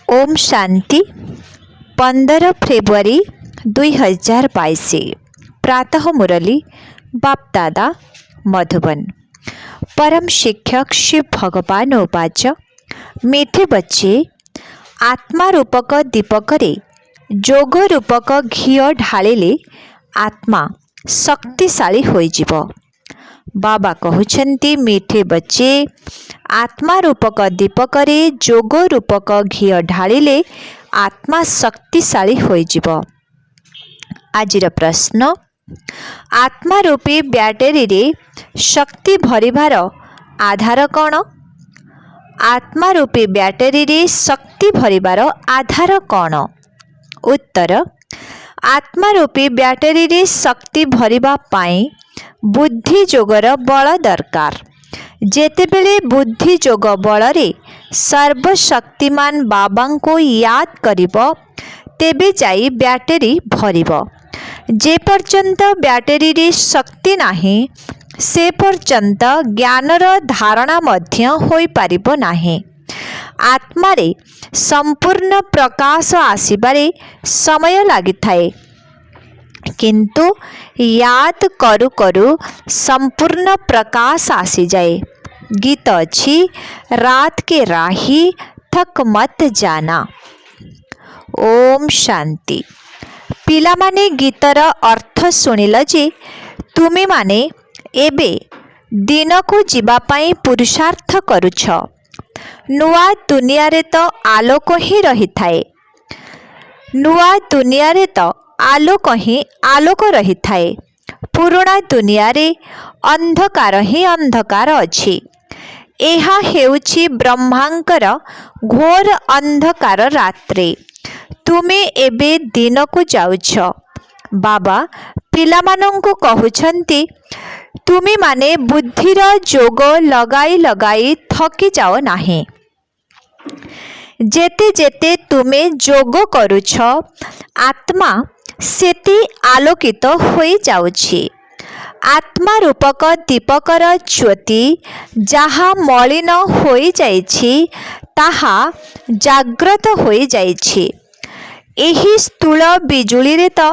Om Shanti 15 February 2022 प्रातः मुरली बापदादा मधुबन। परम शिक्षक शिव भगवान उवाच मीठे बच्चे आत्मा रूपक दीपक जोग रूपक घी ढालिले आत्मा शक्तिशाली होइजिब। बाबा कहउछन्ति मीठे बच्चे आत्मा रूपक दीपक जोग रूपक घी ढालिले आत्मा शक्तिशाली होइजिब। आजिर प्रश्न, आत्मा रूपी ब्याटेरी रे शक्ति भरिबार आधार कौन? आत्मा रूपी ब्याटेरी रे शक्ति भरिबार आधार कौन? उत्तर, आत्मा रूपी ब्याटेरी रे शक्ति भरिबा पाई बुद्धि जोगर बल दरकार। जेतेबेले बुद्धि जोग बल रे सर्वशक्तिमान बाबा को याद करिब तेबे जाई ब्याटेरी भरिब। जे पर्यंत ब्याटेरी रे शक्ति नाही से पर्यंत ज्ञानर धारणा मध्य होई पारिबो नाही। आत्मा रे संपूर्ण प्रकाश आसीबारे समय लागि थाए, किंतु याद करू करू संपूर्ण प्रकाश आसी जाए। गीत अच्छी रात के राही थक मत जाना। ओम शांति। पिला माने गीतर अर्थ सुनिल जे तुमे माने एबे दिन को जीवा पाई पुरुषार्थ करुछ। नुआ दुनिया रे तो आलोक ही रही थाए। नुआ दुनिया रे तो आलोक ही आलोक रही थाए। पुराना दुनिया रे अंधकार ही अंधकार अछि। एहा हेउछि ब्रह्मांकर घोर अंधकार रात्रे। तुमे एबे दिन को जाउछ। बाबा पिलामानंकु कहउछन्ति तुमे माने बुद्धिर जोग लगाई लगाई थकी जाओ नाही। जेते जेते तुमे जोग करुछ आत्मा सेति आलोकित होई जाउछि। आत्मा रूपक दीपकर ज्योति जहा मलिन होई जाइछि ताहा जाग्रत होई जाइछि। एही स्थूल बिजुली रे तो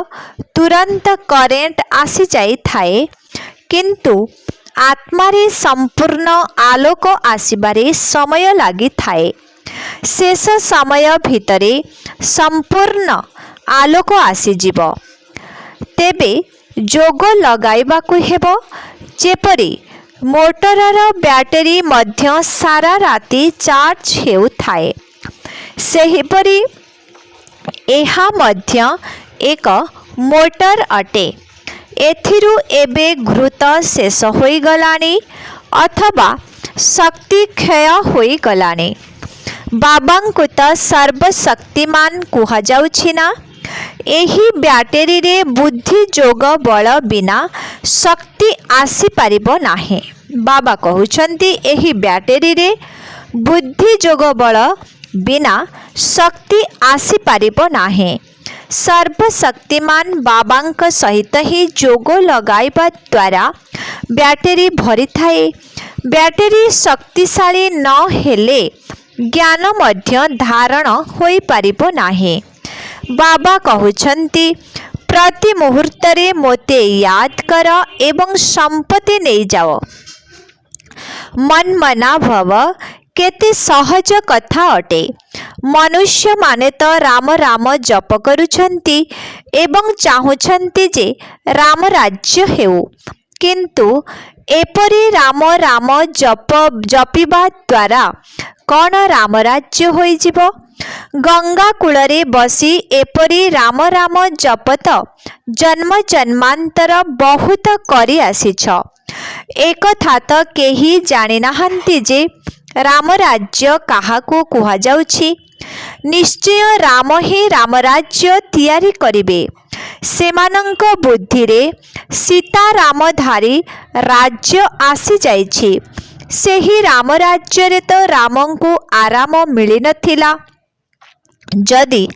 तुरंत करेंट आसी जाई थाए, किंतु आत्मा रे संपूर्ण आलोक आसीबारे समय लागि थाए। शेष समय भितरे संपूर्ण आलोक आसी जीव। तेबे जोग लगाइबाकु हेबो। जेपरि मोटरर ब्याटेरी मध्य सारा राति चार्ज हेउ थाए, सेहिपरि एहा मध्य एक मोटर अटे। एथिरु एबे घृत शेष होई गलानी अथवा शक्ति क्षय होई गलानी। बाबांकु त सर्वशक्तिमान कुहा जाउछि ना। एही ब्याटेरी रे बुद्धि जोग बल बिना शक्ति आसी पारिबो नाही। बाबा कहउछन्ति एही ब्याटेरी रे बुद्धि जोग बल बिना शक्ति आसी पारिबो नाही। सर्वशक्तिमान बाबांक सहित ही जोग लगाइबा द्वारा ब्याटेरी भरी थाए। ब्याटेरी शक्तिशाली न हेले ज्ञान मध्य धारण होई पारिबो नाही। बाबा कहउछन्ति प्रति मुहूर्त रे मोते याद कर एवं संपत्ति नहीं जाओ। मन मना भव केते सहज कथा अटे। मनुष्य माने तो राम राम जप करुछन्ति एवं चाहुछन्ति जे राम राज्य हेउ, किंतु एपरि राम राम जपिबा द्वारा कौन राम राज्य होई जीवो? गंगा कूलरे बसी एपरि राम राम जपत जन्म जन्मांतर बहुत करी आसीछ। एक था तो केही जानि नाहंती जे राम राज्य काहाकू कुहा जाउछि। निश्चय राम ही राम राज्य तैयारी करिबे। सेमानंक बुद्धि रे सीता रामधारी राज्य आसी जाइछि। सेही राम राज्य रे तो रामंकु आराम मिली नथिला। जदि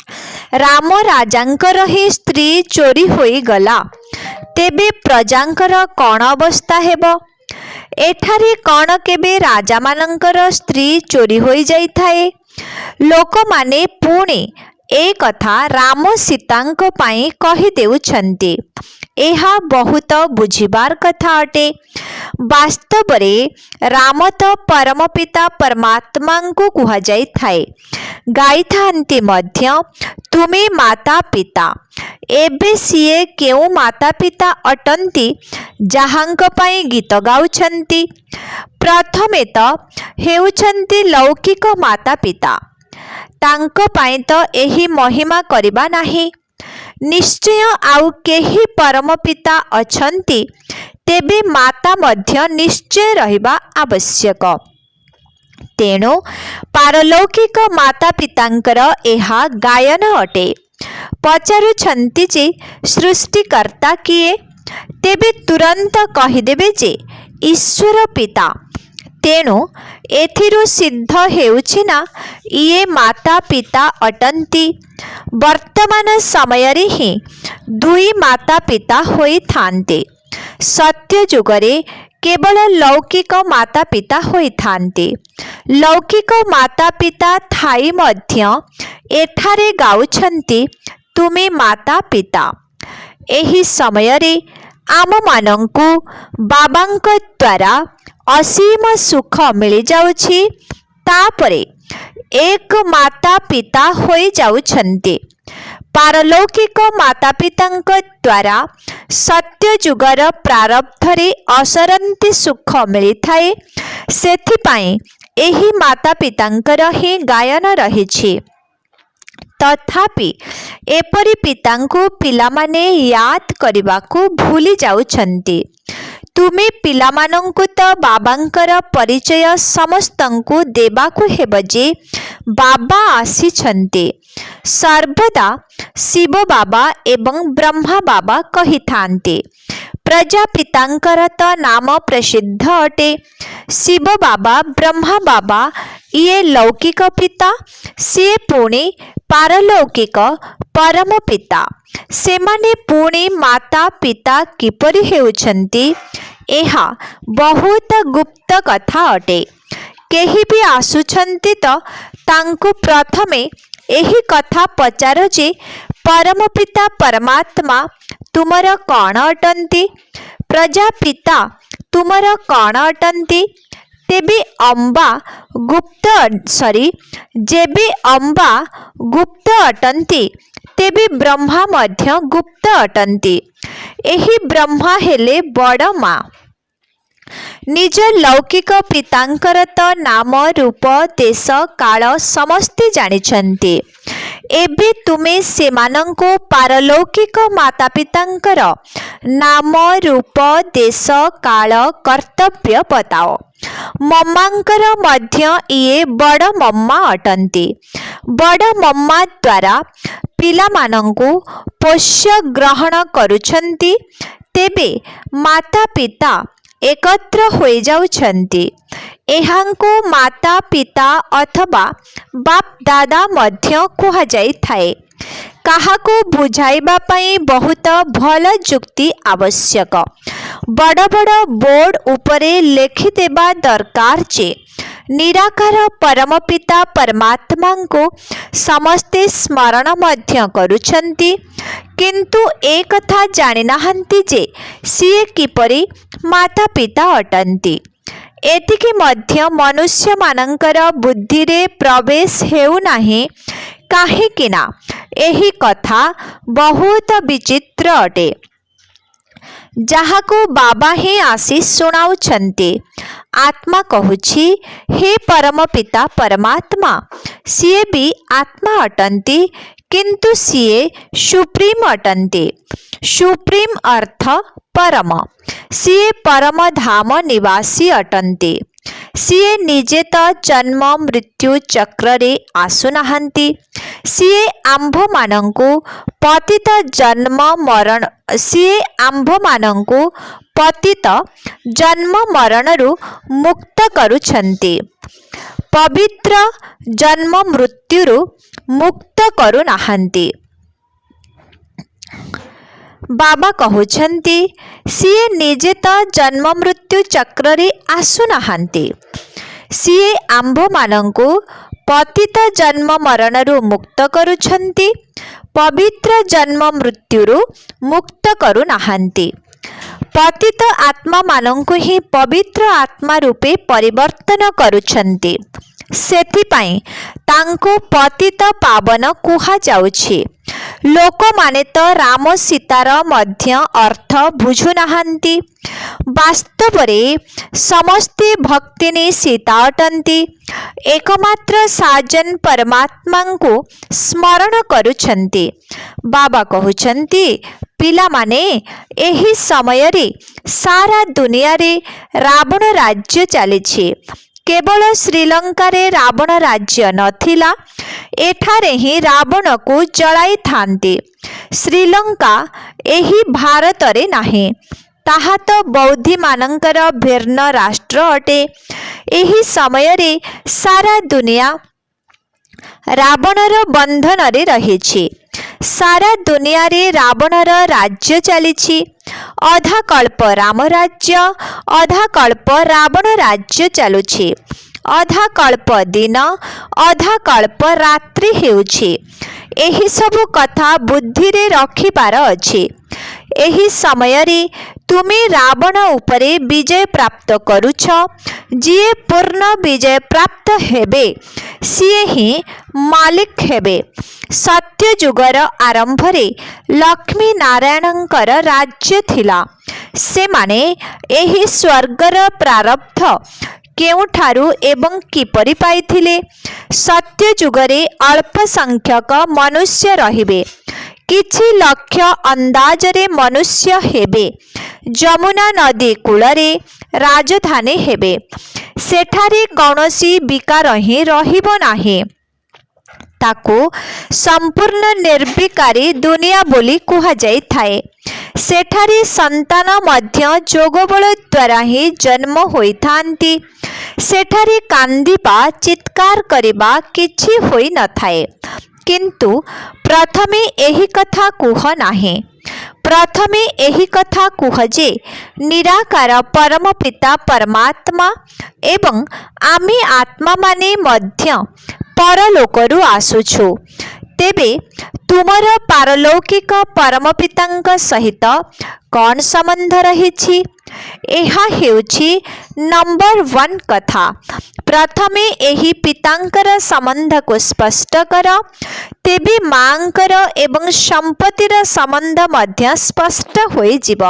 राम राजांकर ही स्त्री चोरी होई गला तेबे प्रजांकर कौन अवस्था हेबो? एठारे कौन केबे राजा मानंकर स्त्री चोरी होई जाई थाए? लोक माने पुणी ए कथा राम सीतांक पाई कहि देउछन्ति। एहा बहुत बुझिबार कथा अटे। वास्तव रे राम तो परम पिता परमात्मा को कुहा जाई थाए। गाई थांती मध्य तुमे माता पिता। एबे सीए केउ माता पिता अटंती जहांक पाई गीत गाउछन्ति। प्रथमे तो हेउछन्ति लौकिक माता पिता। तांको पाई तो एही महिमा करिबा नाही। निश्चय आउ केही परम पिता अछन्ति तेबे माता मध्य निश्चय रहिबा आवश्यक। तेणु पारलौकिक माता पितांकर एहा गायन अटे। पचारुछन्ति जे सृष्टिकर्ता किए, तेबे तुरंत कहिदेबे जे ईश्वर पिता। तेणु एथिरु सिद्ध हेउछि ना इए माता पिता अटंती। वर्तमान समय रे ही दुई माता पिता होई थांते। सत्य जुगरे केवल लौकिक माता पिता होई थांते। लौकिक माता पिता थाई मध्य एठारे गाउछन्ति तुमे माता पिता। एही समय रे आम मानंकु बाबांक द्वारा असीम सुख मिली जाउछि। तापरे एक माता पिता होई जाउछन्ति। पारलौकिक माता पितांक द्वारा सत्य जुगर प्रारब्ध रे असरंती सुख मिली थाए। सेथिपाई एही माता पितांकर ही गायन रहिछि। तथापि एपरि पितांकु पिलामाने याद करिबाकु भूली जाउछन्ति। तुमे पिलामानंकु तो बाबांकर परिचय समस्तंकु देबाकु हेब जे बाबा आसीछन्ति। सर्वदा शिव बाबा एवं ब्रह्मा बाबा कहि थान्ते। प्रजापितांकर तो नाम प्रसिद्ध अटे। शिव बाबा ब्रह्मा बाबा ये लौकिक पिता, से पुणे पारलौकिक परम पिता। सेमाने पुणे माता पिता किपरि हेउछन्ति एहा बहुत गुप्त कथा अटे। केही भी आसुछन्ति तो तांकु प्रथमे एही कथा पचार जे परम पिता परमात्मा तुमर कौन अटंती, प्रजापिता तुमर कौन अटंती। तेबे अंबा गुप्त जेबे अंबा गुप्त अटंती तेबे ब्रह्मा मध्य गुप्त अटंती। एही ब्रह्मा हेले बड़ मां। निज लौकिक पितांकर तो नाम रूप देश काल समस्ते जानिछन्ति। एबे तुमे सेमानंको पारलौकिक माता पितांकर नाम रूप देश काल कर्तव्य बताओ। मम्मांकर मध्य इए बड़ मम्मा अटंती। बड़ मम्मा द्वारा पिला मानंकु पोष्य ग्रहण करुछन्ति। तेबे माता पिता एकत्र होई जाउछन्ति। एहांको माता पिता अथवा बाप दादा मध्य कुहा जाई थाए। काहाको बुझाइबा पई बहुत भल जुक्ति आवश्यक। बड़ बड़ बोर्ड उपरे लेखि देबा दरकार जे निराकार परम पिता परमात्मा को समस्ते स्मरण मध्य करुछन्ति, किंतु एक कथा जानि नाहंती जे सिए किपरि माता पिता अटंती। एतिके मध्य मनुष्य मानंकर बुद्धि रे प्रवेश हेउ नाही। काहेकिना एही कथा बहुत विचित्र अटे, जहाको बाबा ही आसी सुनाउछन्ति। आत्मा कहुछि, हे परम पिता परमात्मा, सिए भी आत्मा अटंती, किंतु सिए सुप्रीम अटंती। सुप्रीम अर्थ परम। सिए परम धाम निवासी अटंती। सिए निजे तो जन्म मृत्यु चक्र रे आसुनाहंती। सिए आंभ मानंकु पतित जन्म मरण सिए आंभ मानंकु पतित जन्म मरणरु मुक्त करुछन्ति। पवित्र जन्म मृत्युरु मुक्त करू नाहंती। बाबा कहुछन्ति, सिए निजे तो जन्म मृत्यु चक्र रे आसु नाहंती। सिए आंभ मानंकु ପତିତ ଜନ୍ମ ମରଣରୁ ମୁକ୍ତ କରୁଛନ୍ତି, ପବିତ୍ର ଜନ୍ମ ମୃତ୍ୟୁରୁ ମୁକ୍ତ କରୁନାହାନ୍ତି। ପତିତ ଆତ୍ମାମାନଙ୍କୁ ହିଁ ପବିତ୍ର ଆତ୍ମା ରୂପେ ପରିବର୍ତ୍ତନ କରୁଛନ୍ତି। ସେଥିପାଇଁ ତାଙ୍କୁ ପତିତ ପାବନ କୁହାଯାଉଛି। ଲୋକମାନେ ତ ରାମ ସୀତାର ମଧ୍ୟ ଅର୍ଥ ବୁଝୁନାହାନ୍ତି। ବାସ୍ତବରେ ସମସ୍ତେ ଭକ୍ତିନୀ ସୀତା ଅଟନ୍ତି। ଏକମାତ୍ର ସାଜନ ପରମାତ୍ମାଙ୍କୁ ସ୍ମରଣ କରୁଛନ୍ତି। ବାବା କହୁଛନ୍ତି, ପିଲାମାନେ, ଏହି ସମୟରେ ସାରା ଦୁନିଆରେ ରାବଣ ରାଜ୍ୟ ଚାଲିଛି। କେବଳ ଶ୍ରୀଲଙ୍କାରେ ରାବଣ ରାଜ୍ୟ ନଥିଲା, ଏଠାରେ ହିଁ ରାବଣକୁ ଜଳାଇଥାନ୍ତି। ଶ୍ରୀଲଙ୍କା ଏହି ଭାରତରେ ନାହିଁ। ତାହା ତ ବୌଦ୍ଧମାନଙ୍କର ଭିନ୍ନ ରାଷ୍ଟ୍ର ଅଟେ। ଏହି ସମୟରେ ସାରା ଦୁନିଆ ରାବଣର ବନ୍ଧନରେ ରହିଛି। ସାରା ଦୁନିଆରେ ରାବଣର ରାଜ୍ୟ ଚାଲିଛି। ଅଧା କଳ୍ପ ରାମ ରାଜ୍ୟ, ଅଧା କଳ୍ପ ରାବଣ ରାଜ୍ୟ ଚାଲୁଛି। ଅଧା କଳ୍ପ ଦିନ, ଅଧା କଳ୍ପ ରାତ୍ରି ହେଉଛି। ଏହିସବୁ କଥା ବୁଦ୍ଧିରେ ରଖିବାର ଅଛି। ଏହି ସମୟରେ ତୁମେ ରାବଣ ଉପରେ ବିଜୟ ପ୍ରାପ୍ତ କରୁଛ। ଯିଏ ପୂର୍ଣ୍ଣ ବିଜୟ ପ୍ରାପ୍ତ ହେବେ, ସିଏ ହିଁ ମାଲିକ ହେବେ। ସତ୍ୟଯୁଗର ଆରମ୍ଭରେ ଲକ୍ଷ୍ମୀ ନାରାୟଣଙ୍କର ରାଜ୍ୟ ଥିଲା। ସେମାନେ ଏହି ସ୍ୱର୍ଗର ପ୍ରାରବ୍ଧ କେଉଁଠାରୁ ଏବଂ କିପରି ପାଇଥିଲେ? ସତ୍ୟଯୁଗରେ ଅଳ୍ପ ସଂଖ୍ୟକ ମନୁଷ୍ୟ ରହିବେ। କିଛି ଲକ୍ଷ ଅନ୍ଦାଜରେ ମନୁଷ୍ୟ ହେବେ। ଯମୁନା ନଦୀ କୂଳରେ ରାଜଧାନୀ ହେବେ। ସେଠାରେ କୌଣସି ବିକାର ହିଁ ରହିବ ନାହିଁ। ତାକୁ ସମ୍ପୂର୍ଣ୍ଣ ନିର୍ବିକାରୀ ଦୁନିଆ ବୋଲି କୁହାଯାଇଥାଏ। ସେଠାରେ ସନ୍ତାନ ମଧ୍ୟ ଯୋଗବଳ ଦ୍ୱାରା ହିଁ ଜନ୍ମ ହୋଇଥାନ୍ତି। ସେଠାରେ କାନ୍ଦିବା, ଚିତ୍କାର କରିବା କିଛି ହୋଇନଥାଏ। କିନ୍ତୁ ପ୍ରଥମେ ଏହି କଥା କୁହ ନାହିଁ। ପ୍ରଥମେ ଏହି କଥା କୁହ ଯେ ନିରାକାର ପରମ ପିତା ପରମାତ୍ମା ଏବଂ ଆମେ ଆତ୍ମାମାନେ ମଧ୍ୟ ପରଲୋକରୁ ଆସୁଛୁ। ତେବେ ତୁମର ପାରଲୌକିକ ପରମ ପିତାଙ୍କ ସହିତ କ'ଣ ସମ୍ବନ୍ଧ ରହିଛି? ଏହା ହେଉଛି ନମ୍ବର 1 କଥା। ପ୍ରଥମେ ଏହି ପିତାଙ୍କର ସମ୍ବନ୍ଧକୁ ସ୍ପଷ୍ଟ କର। ତେବେ ମାଙ୍କର ଏବଂ ସମ୍ପତ୍ତିର ସମ୍ବନ୍ଧ ମଧ୍ୟ ସ୍ପଷ୍ଟ ହୋଇଯିବ।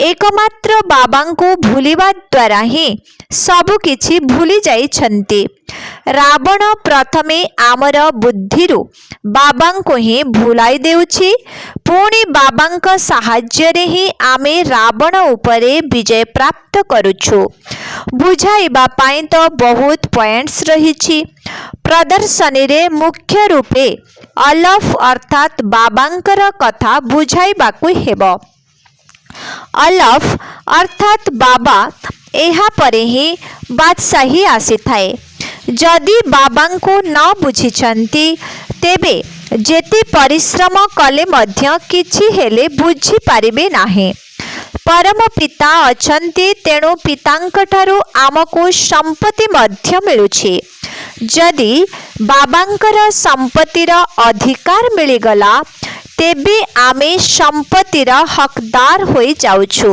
ଏକମାତ୍ର ବାବାଙ୍କୁ ଭୁଲିବା ଦ୍ୱାରା ହିଁ ସବୁକିଛି ଭୁଲି ଯାଇଛନ୍ତି। ରାବଣ ପ୍ରଥମେ ଆମର ବୁଦ୍ଧିରୁ ବାବାଙ୍କୁ ହିଁ ଭୁଲାଇ ଦେଉଛି। ପୁଣି ବାବାଙ୍କ ସାହାଯ୍ୟରେ ହିଁ ଆମେ ରାବଣ ଉପରେ ବିଜୟ ପ୍ରାପ୍ତ କରୁଛୁ। ବୁଝାଇବା ପାଇଁ ତ ବହୁତ ପଏଣ୍ଟସ୍ ରହିଛି। ପ୍ରଦର୍ଶନୀରେ ମୁଖ୍ୟ ରୂପେ ଅଲଫ ଅର୍ଥାତ୍ ବାବାଙ୍କର କଥା ବୁଝାଇବାକୁ ହେବ। ଅଲଫ ଅର୍ଥାତ୍ ବାବା, ଏହାପରେ ହିଁ ବାଦଶାହୀ ଆସିଥାଏ। ଯଦି ବାବାଙ୍କୁ ନ ବୁଝିଛନ୍ତି, ତେବେ ଯେତେ ପରିଶ୍ରମ କଲେ ମଧ୍ୟ କିଛି ହେଲେ ବୁଝିପାରିବେ ନାହିଁ। ପରମ ପିତା ଅଛନ୍ତି, ତେଣୁ ପିତାଙ୍କଠାରୁ ଆମକୁ ସମ୍ପତ୍ତି ମଧ୍ୟ ମିଳୁଛି। ଯଦି ବାବାଙ୍କର ସମ୍ପତ୍ତିର ଅଧିକାର ମିଳିଗଲା, ତେବେ ଆମେ ସମ୍ପତ୍ତିର ହକଦାର ହୋଇଯାଉଛୁ।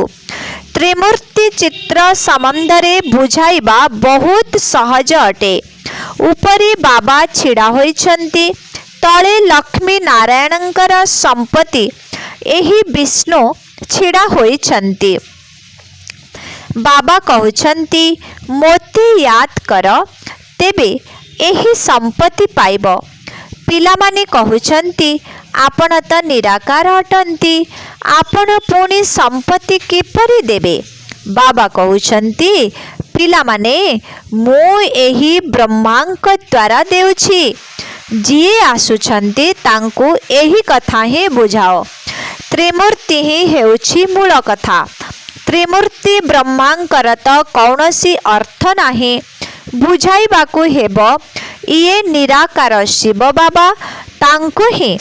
ତ୍ରିମୂର୍ତ୍ତି ଚିତ୍ର ସମ୍ବନ୍ଧରେ ବୁଝାଇବା ବହୁତ ସହଜ ଅଟେ। ଉପରେ ବାବା ଛିଡ଼ା ହୋଇଛନ୍ତି, ତଳେ ଲକ୍ଷ୍ମୀ ନାରାୟଣଙ୍କର ସମ୍ପତ୍ତି ଏହି ବିଷ୍ଣୁ ଛିଡ଼ା ହୋଇଛନ୍ତି। ବାବା କହୁଛନ୍ତି, ମୋତେ ୟାଦ କର, ତେବେ ଏହି ସମ୍ପତ୍ତି ପାଇବ। ପିଲାମାନେ କହୁଛନ୍ତି, ଆପଣ ତ ନିରାକାର ଅଟନ୍ତି, ଆପଣ ପୁଣି ସମ୍ପତ୍ତି କିପରି ଦେବେ? ବାବା କହୁଛନ୍ତି, ପିଲାମାନେ, ମୁଁ ଏହି ବ୍ରହ୍ମାଙ୍କ ଦ୍ୱାରା ଦେଉଛି। ଯିଏ ଆସୁଛନ୍ତି ତାଙ୍କୁ ଏହି କଥା ହିଁ ବୁଝାଅ। ତ୍ରିମୂର୍ତ୍ତି ହିଁ ହେଉଛି ମୂଳ କଥା। ତ୍ରିମୂର୍ତ୍ତି ବ୍ରହ୍ମାଙ୍କର ତ କୌଣସି ଅର୍ଥ ନାହିଁ। ବୁଝାଇବାକୁ ହେବ, ଇଏ ନିରାକାର ଶିବ ବାବା, ତାଙ୍କୁ ହିଁ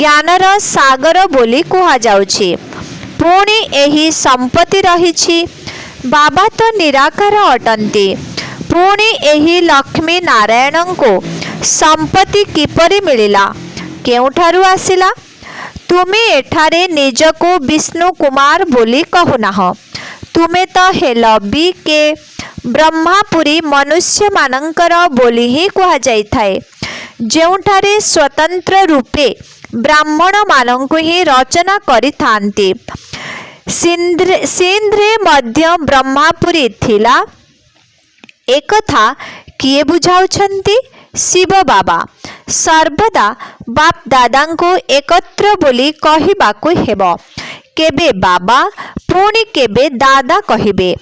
ଜ୍ଞାନର ସାଗର ବୋଲି କୁହାଯାଉଛି। ପୁଣି ଏହି ସମ୍ପତ୍ତି ରହିଛି। ବାବା ତ ନିରାକାର ଅଟନ୍ତି। ପୁଣି ଏହି ଲକ୍ଷ୍ମୀ ନାରାୟଣଙ୍କୁ संपत्ति किपरि मिलिला, केउठारु आसिला? तुमे एठारे निजको विष्णु कुमार बोली कहूनाह, तुमे तो हेल बी के ब्रह्मापुरी मनुष्य मानंकर बोली ही कहा जाइथाए, जेउठारे स्वतंत्र रूपे ब्राह्मण मानंकु ही रचना करि थांती। सिंध्रे मध्य ब्रह्मापुरी थिला, एकथा किए बुझाउछंती? शिव बाबा। सर्वदा बाप दादा को एकत्र बोली कहिबाकु हेबो। केबे बाबा पुणी केबे दादा कहिबे।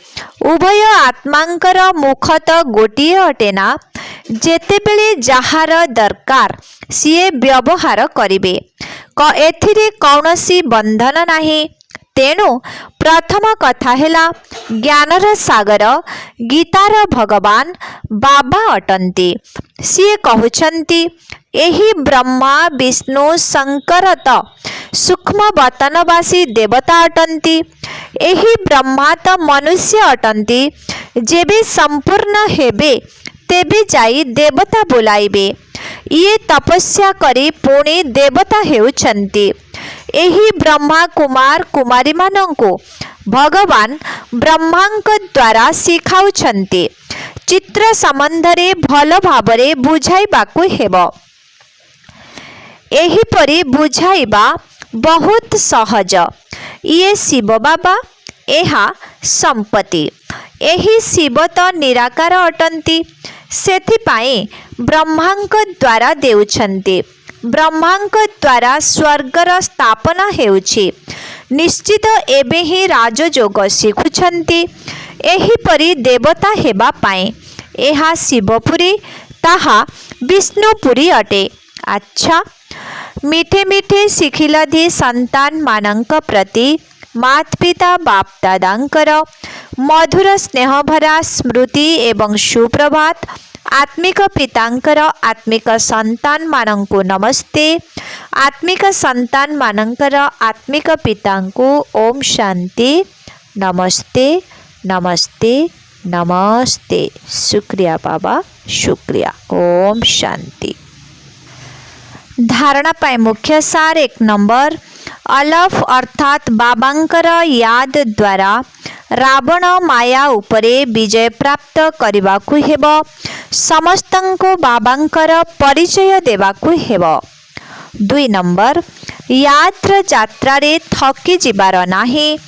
उभय आत्मांकर मुख तो गोटिए अटेना, जेतेबेले जहार दरकार सिए व्यवहार करिबे। एथिरे कौनसी बंधन नाही। तेणु प्रथम कथा हेला, ज्ञानर सागर गीतार भगवान बाबा अटंती। सिए कहउछंती, एही ब्रह्मा विष्णु शंकर तो सूक्ष्म वतनवासी देवता अटंती। एही ब्रह्मा तो मनुष्य अटंती। जेबे संपूर्ण हेबे तेबे जाई देवता बोलाइबे। ये तपस्या करी पुणी देवता हेउछंती। एही ब्रह्मा कुमार कुमारी मानंको भगवान ब्रह्मांक द्वारा शिखाउछंती। चित्र संबंधरे भल भाबरे बुझाइबाकु हेबो। एहीपरि बुझाइबा बहुत सहज। ये शिव बाबा, एहा संपत्ति। एही शिव तो निराकार अटंती, सेथिपाई ब्रह्मांक द्वारा देउछंती। ब्रह्मांक द्वारा स्वर्गर स्थापना हेउछि। निश्चित एबे ही राजयोग शिखुछंती। एहीपरि देवता हेबा पाए एहा शिवपुरी, ताहा विष्णुपुरी अटे। अच्छा, मिठे मिठे शिखिलधि संतान मानंक प्रति मात पिता बाप दादांकर मधुर स्नेहभरा स्मृति एवं सुप्रभात। आत्मिक पितांकर आत्मिक संतान मानंकु नमस्ते। आत्मिक संतान मानंकर आत्मिक पितांकु ओम शांति। नमस्ते नमस्ते नमस्ते। शुक्रिया बाबा, शुक्रिया। ओम शांति। धारणा पाए मुख्य सार 1 नंबर, अलफ अर्थात बाबांकर याद द्वारा रावण माया उपरे विजय प्राप्त करिबाकु हेबो। समस्तंको बाबांकर परिचय देबाकु हेबो। 2 नंबर, यात्रा जात्रारे थकी जिबार नाही।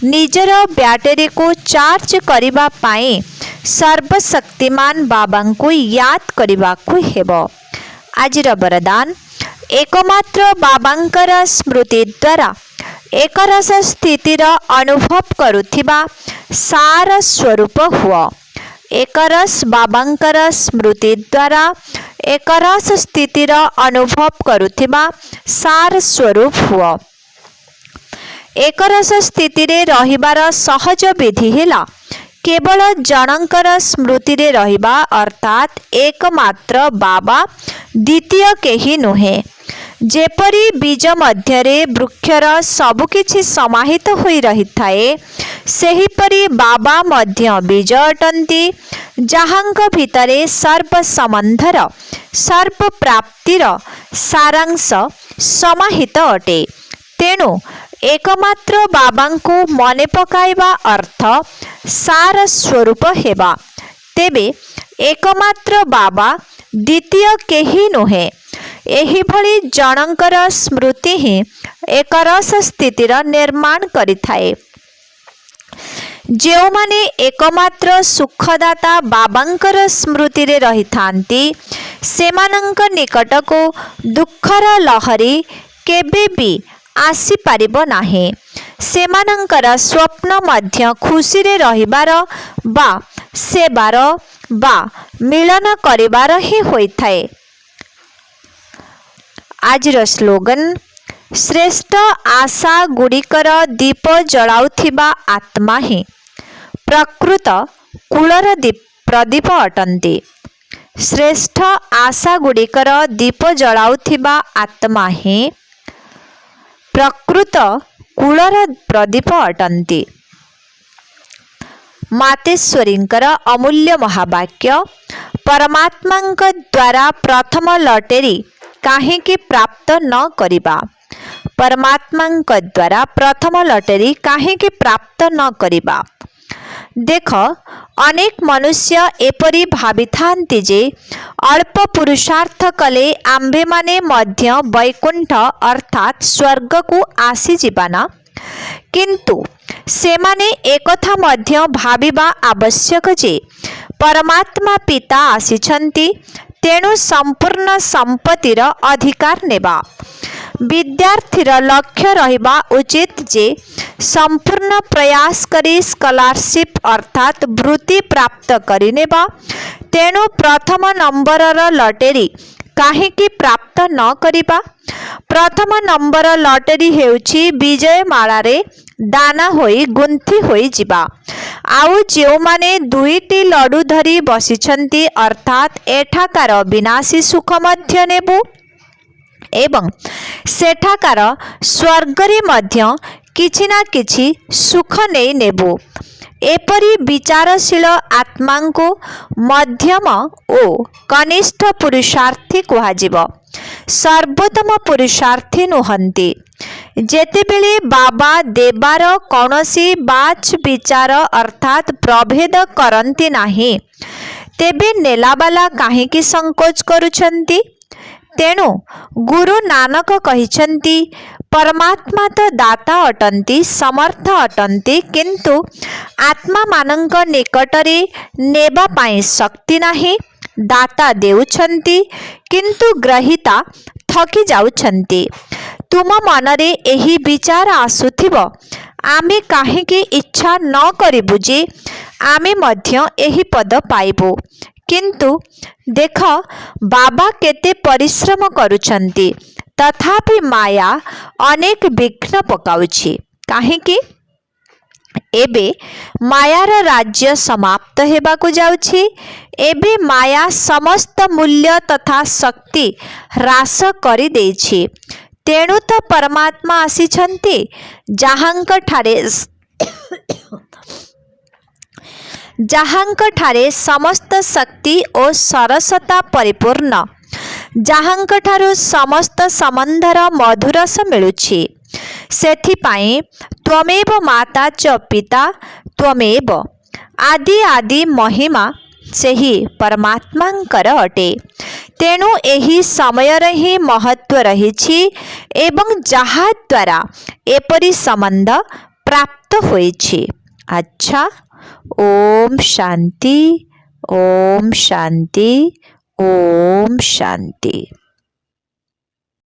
निजर ब्याटेरी को चार्ज करिबा पाए सर्वशक्तिमान बाबांको याद करिबाकु हेबो। आजिर वरदान, एकमात्र बाबांकर स्मृति द्वारा एकरस स्थितिर अनुभव करुथिबा सार स्वरूप हुआ। एकरस बाबांकर स्मृति द्वारा एकरस स्थितिर अनुभव करुथिबा सार स्वरूप हुआ। एकरस स्थिति रे रहिबार सहज विधि हेला केवल जनंकर स्मृति रे रहिबा, अर्थात एकमात्र बाबा, द्वितीय केही नुहे। जेपरी बीज मध्यरे वृक्षर सबुकिछि समाहित होई रही थाए, सेहीपरि बाबा मध्य बीज अटंती, जहांक भितरे सर्व संबंधर सर्व प्राप्तिर सारांश समाहित अटे। तेणु एकमात्र बाबांको मने पकाइबा अर्थ सार स्वरूप हेबा। तेबे एकमात्र बाबा, द्वितीय केही नुहे। एही भली जनंकर स्मृति ही एकरस स्थितिर निर्माण करिथाए। जो माने एकमात्र सुखदाता बाबांकर स्मृति रे रही थांती, सेमानंक निकट को दुखर लहरी केबे भी आसी पारिबो नाही। सेमानंकर स्वप्न मध्य खुशी रे रहिबार बा सेबार बा मिलन करिबार ही होइथाए। आजिर स्लोगन, श्रेष्ठ आशा गुड़िकर दीप जलाउथिबा आत्मा ही प्रकृत कूलर प्रदीप अटंती। श्रेष्ठ आशा गुड़िकर दीप जलाउथिबा आत्मा ही प्रकृत कूलर प्रदीप अटंती। मातेश्वरींकर अमूल्य महावाक्य, परमात्माଙ୍କ द्वारा प्रथम लटेरी काहेकि प्राप्त न करिबा? परमात्माଙ୍କ द्वारा प्रथम लटेरी काहेकि प्राप्त न करिबा? देख, अनेक मनुष्य एपरी भावी थांती जे अल्प पुरुषार्थ कले आंबे माने मध्य वैकुंठ अर्थात स्वर्ग को आसी जीवाना, किंतु सेमाने एकथा मध्य भाविबा आवश्यक जे परमात्मा पिता आसीछंती, तेणु संपूर्ण संपत्तिर अधिकार नेबा। विद्यार्थीर लक्ष्य रहिबा उचित जे संपूर्ण प्रयास करी स्कॉलरशिप अर्थात वृत्ति प्राप्त करिनेबा। तेणु प्रथम नंबरर लटेरी काहेकि प्राप्त न करिबा? प्रथम नंबर लटेरी हेउछि विजयमालारे दाना होई गुंथि होई जिबा। आउ जेउ माने दुईटी लडू धरी बसिछंती अर्थात एठाकार विनाशी सुख मध्य नेबु एवं सेठाकार स्वर्गरे मध्य किछि ना किछि सुख नै नेबु। एपरी विचारशील आत्मा को मध्यम ओ कनिष्ठ पुरुषार्थी कुहाजिब, सर्वोत्तम पुरुषार्थी नुहंती। जेतेबेले बाबा देवार कौनसी बाच विचार अर्थात प्रभेद करंती नाही, तेबे नेलाबाला काहेकि संकोच करुछंती? तेणु गुरु नानक कहिछंती, परमात्मा तो दाता अटंती, समर्थ अटंती, किंतु आत्मा मानंक निकटरे नेबा पाई शक्ति नाही। दाता देउछंती किंतु ग्रहिता थकी जाउछंती। तुम मनरे एही विचार आसुथिब, आमे काहेकि इच्छा न करिबु जे आमे मध्य एही पद पाइबु। किंतु देख, बाबा केते परिश्रम करुछंती, तथापि माया अनेक विघ्न पकाउछि। काहेकि एबे मायार राज्य समाप्त हेबाकु जाउछि। एबे माया समस्त मूल्य तथा शक्ति ह्रास करि देछि। तेणु तो परमात्मा आसीछंती जाहांक ठारे समस्त शक्ति और सरसता परिपूर्ण, जाहांक ठारू समस्त संबंधर मधुरस मिलुछि। सेथिपाई त्वमेव माता च पिता त्वमेव, आदि आदि महिमा सेही परमात्मांकर अटे। तेणु एही समयर ही महत्व रहिछि एवं जहा द्वारा एपरी संबंध प्राप्त होइछि। अच्छा, ओम शांति, ओम शांति, ओम शांति।